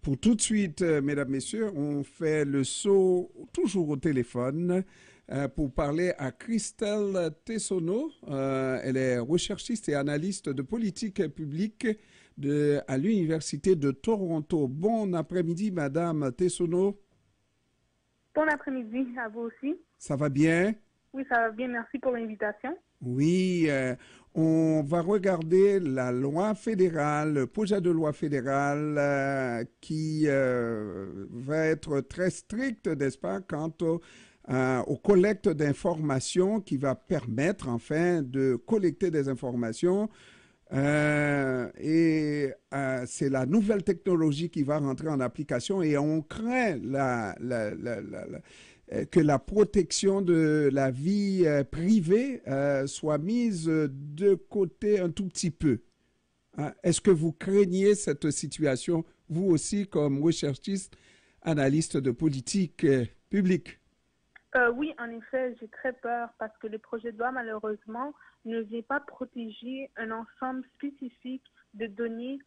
Pour tout de suite, mesdames, messieurs, on fait le saut toujours au téléphone pour parler à Christelle Tessonneau. Elle est recherchiste et analyste de politique publique à l'Université de Toronto. Bon après-midi, Madame Tessonneau. Bon après-midi à vous aussi. Ça va bien? Oui, ça va bien. Merci pour l'invitation. Oui, on va regarder la loi fédérale, le projet de loi fédérale qui va être très strict, n'est-ce pas, quant aux collectes d'informations qui va permettre, enfin, de collecter des informations. C'est la nouvelle technologie qui va rentrer en application et on craint que la protection de la vie privée soit mise de côté un tout petit peu. Hein? Est-ce que vous craignez cette situation, vous aussi, comme recherchiste, analyste de politique publique? Oui, en effet, j'ai très peur parce que le projet de loi, malheureusement, ne vient pas protéger un ensemble spécifique de données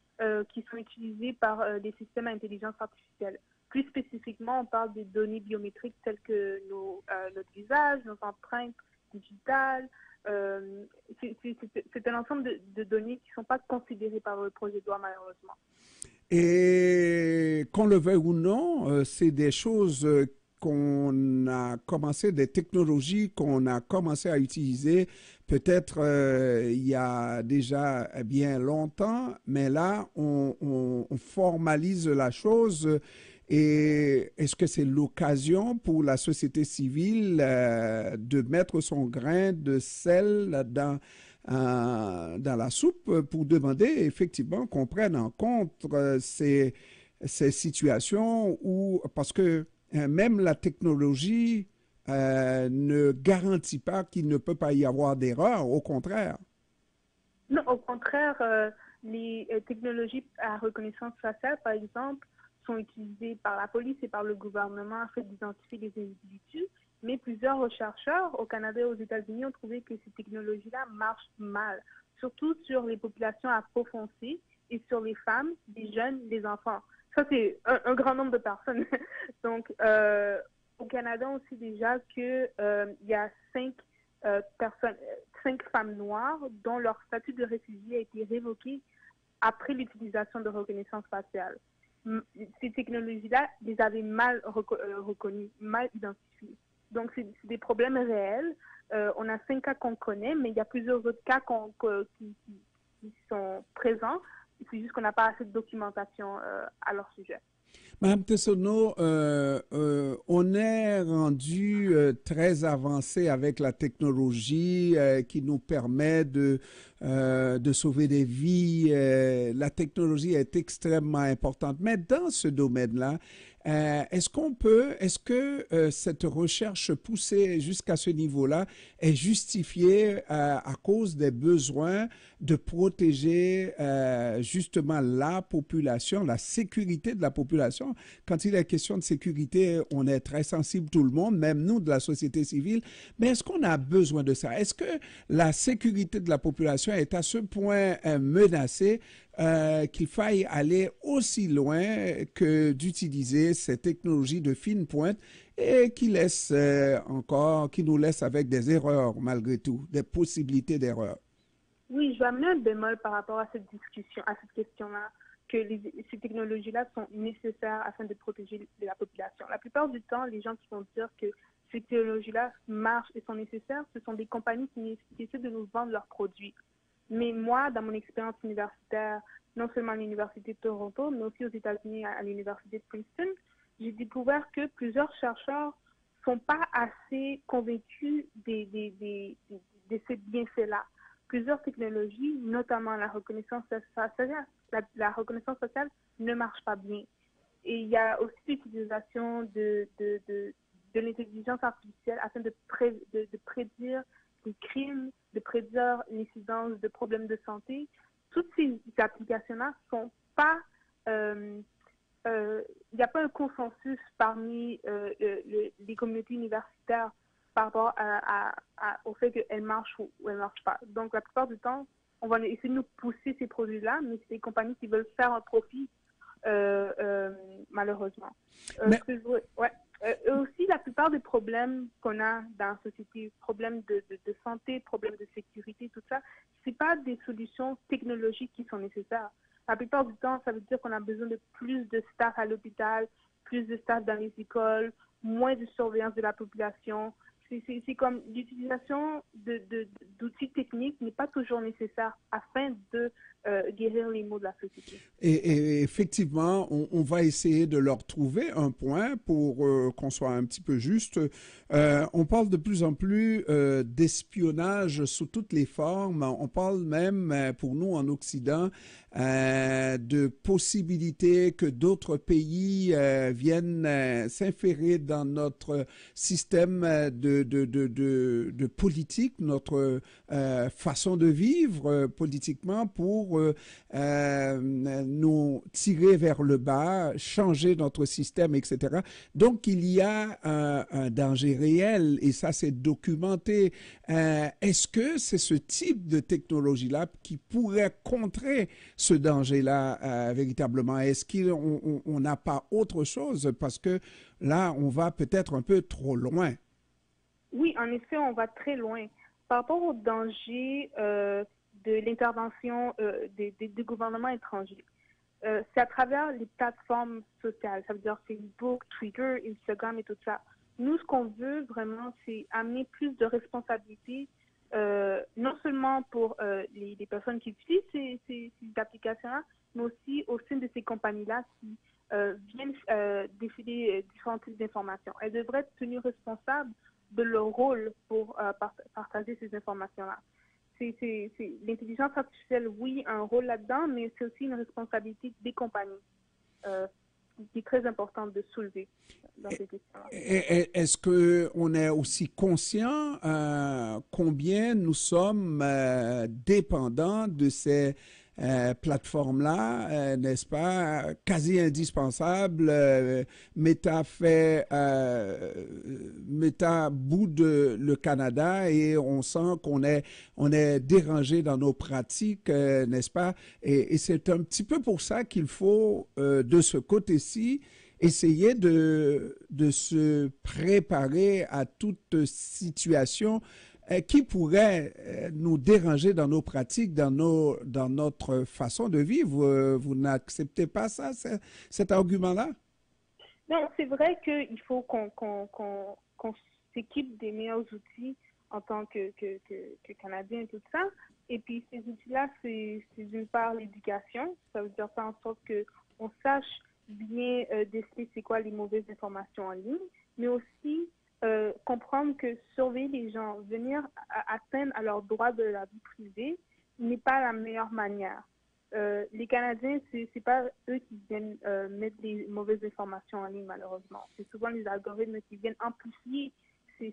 qui sont utilisées par des systèmes à intelligence artificielle. Plus spécifiquement, on parle des données biométriques telles que notre visage, nos empreintes digitales. C'est un ensemble de données qui ne sont pas considérées par le projet de loi, malheureusement. Et qu'on le veuille ou non, c'est des choses qu'on a commencé, des technologies qu'on a commencé à utiliser peut-être il y a déjà bien longtemps, mais là, on formalise la chose. Et est-ce que c'est l'occasion pour la société civile de mettre son grain de sel dans la soupe pour demander effectivement qu'on prenne en compte ces situations où, parce que même la technologie ne garantit pas qu'il ne peut pas y avoir d'erreur, au contraire. Non, au contraire, les technologies à reconnaissance faciale, par exemple, sont utilisées par la police et par le gouvernement afin d'identifier les individus. Mais plusieurs chercheurs au Canada et aux États-Unis ont trouvé que ces technologies-là marchent mal, surtout sur les populations à peau foncée et sur les femmes, les jeunes, les enfants. Ça, c'est un grand nombre de personnes. Donc, au Canada, on sait déjà qu'il y a 5 femmes noires dont leur statut de réfugié a été révoqué après l'utilisation de reconnaissance faciale. Ces technologies-là les avaient mal reconnues, mal identifiées. Donc, c'est des problèmes réels. On a 5 cas qu'on connaît, mais il y a plusieurs autres cas qui sont présents. C'est juste qu'on n'a pas assez de documentation à leur sujet. Madame Tessonneau, on est rendu très avancé avec la technologie qui nous permet de sauver des vies. La technologie est extrêmement importante. Mais dans ce domaine-là, est-ce que cette recherche poussée jusqu'à ce niveau-là est justifiée à cause des besoins de protéger justement la population, la sécurité de la population? Quand il est question de sécurité, on est très sensible, tout le monde, même nous de la société civile. Mais est-ce qu'on a besoin de ça? Est-ce que la sécurité de la population est à ce point menacée qu'il faille aller aussi loin que d'utiliser ces technologies de fine pointe et qui qui nous laissent avec des erreurs malgré tout, des possibilités d'erreurs? Oui, je vais amener un bémol par rapport à cette discussion, à cette question-là, que ces technologies-là sont nécessaires afin de protéger la population. La plupart du temps, les gens qui vont dire que ces technologies-là marchent et sont nécessaires, ce sont des compagnies qui essaient de nous vendre leurs produits. Mais moi, dans mon expérience universitaire, non seulement à l'Université de Toronto, mais aussi aux États-Unis à l'Université de Princeton, j'ai découvert que plusieurs chercheurs ne sont pas assez convaincus de ces bienfaits-là. Plusieurs technologies, notamment la reconnaissance faciale, la reconnaissance faciale ne marche pas bien. Et il y a aussi l'utilisation de l'intelligence artificielle afin de prédire des crimes, de prédire l'incidence de problèmes de santé. Toutes ces applications-là sont pas... il n'y a pas un consensus parmi les communautés universitaires par rapport au fait qu'elles marchent ou elles ne marchent pas. Donc, la plupart du temps, on va essayer de nous pousser ces produits-là, mais c'est des compagnies qui veulent faire un profit malheureusement. Mais, Et aussi, la plupart des problèmes qu'on a dans la société, problèmes de santé, problèmes de sécurité, tout ça, c'est pas des solutions technologiques qui sont nécessaires. La plupart du temps, ça veut dire qu'on a besoin de plus de staff à l'hôpital, plus de staff dans les écoles, moins de surveillance de la population. C'est comme l'utilisation d'outils techniques n'est pas toujours nécessaire afin de guérir les maux de la société. et effectivement, on va essayer de leur trouver un point pour qu'on soit un petit peu juste. On parle de plus en plus d'espionnage sous toutes les formes. On parle même, pour nous en Occident, de possibilités que d'autres pays viennent s'inférer dans notre système de politique, notre façon de vivre politiquement pour nous tirer vers le bas, changer notre système, etc. Donc, il y a un danger réel et ça, c'est documenté. Est-ce que c'est ce type de technologie-là qui pourrait contrer ce danger-là véritablement? Est-ce qu'on n'a pas autre chose? Parce que là, on va peut-être un peu trop loin. Oui, en effet, on va très loin. Par rapport au danger de l'intervention des gouvernements étrangers, c'est à travers les plateformes sociales, ça veut dire Facebook, Twitter, Instagram et tout ça. Nous, ce qu'on veut vraiment, c'est amener plus de responsabilité, non seulement pour les personnes qui utilisent ces applications-là, mais aussi au sein de ces compagnies-là qui viennent défiler différents types d'informations. Elles devraient être tenues responsables de leur rôle pour partager ces informations-là. L'intelligence artificielle, oui, a un rôle là-dedans, mais c'est aussi une responsabilité des compagnies qui est très importante de soulever dans ces questions-là. Est-ce qu'on est aussi conscient combien nous sommes dépendants de ces plateformes-là, n'est-ce pas, quasi indispensables. Meta boude le Canada et on sent qu'on est dérangé dans nos pratiques, n'est-ce pas? Et c'est un petit peu pour ça qu'il faut, de ce côté-ci, essayer de se préparer à toute situation qui pourrait nous déranger dans nos pratiques, dans notre façon de vivre. Vous n'acceptez pas ça, cet argument-là? Non, c'est vrai qu'il faut qu'on s'équipe des meilleurs outils en tant que Canadien et tout ça. Et puis ces outils-là, c'est d'une part l'éducation. Ça veut dire faire en sorte qu'on sache bien déceler c'est quoi les mauvaises informations en ligne, mais aussi comprendre que surveiller les gens, venir atteindre à leurs droits de la vie privée n'est pas la meilleure manière. Les Canadiens, c'est pas eux qui viennent mettre des mauvaises informations en ligne, malheureusement. C'est souvent les algorithmes qui viennent amplifier ces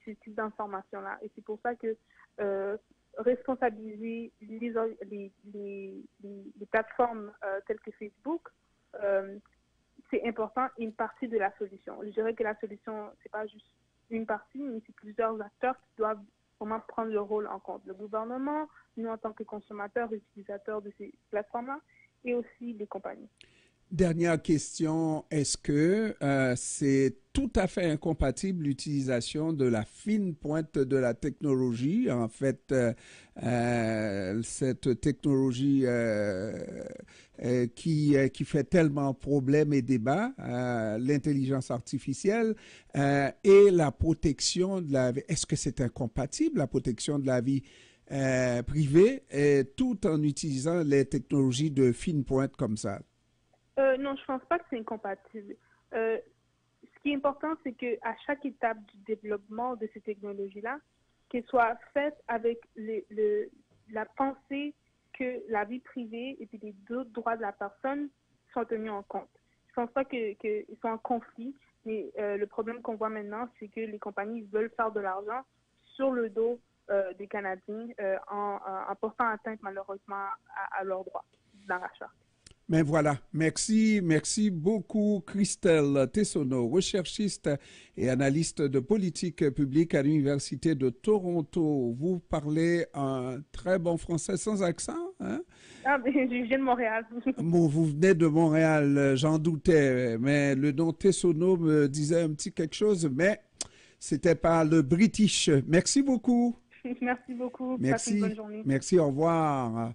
types d'informations-là. Et c'est pour ça que responsabiliser les plateformes telles que Facebook, c'est important et une partie de la solution. Je dirais que la solution, c'est pas juste une partie, mais c'est plusieurs acteurs qui doivent vraiment prendre le rôle en compte. Le gouvernement, nous en tant que consommateurs, utilisateurs de ces plateformes-là, et aussi les compagnies. Dernière question, est-ce que c'est tout à fait incompatible l'utilisation de la fine pointe de la technologie, en fait, cette technologie qui fait tellement problème et débat, l'intelligence artificielle et la protection de la vie? Est-ce que c'est incompatible, la protection de la vie privée, tout en utilisant les technologies de fine pointe comme ça? Non, je ne pense pas que c'est incompatible. Ce qui est important, c'est qu'à chaque étape du développement de ces technologies-là, qu'elles soient faites avec la pensée que la vie privée et puis les deux droits de la personne sont tenus en compte. Je ne pense pas qu'ils soient en conflit, mais le problème qu'on voit maintenant, c'est que les compagnies veulent faire de l'argent sur le dos des Canadiens en portant atteinte malheureusement à leurs droits dans la charte. Mais voilà, merci beaucoup Christelle Tessonneau, recherchiste et analyste de politique publique à l'Université de Toronto. Vous parlez un très bon français sans accent, hein? Ah, mais je viens de Montréal. Bon, vous venez de Montréal, j'en doutais, mais le nom Tessono me disait un petit quelque chose, mais c'était pas le British. Merci beaucoup. Merci beaucoup. Passez une bonne Merci. journée. Merci, au revoir.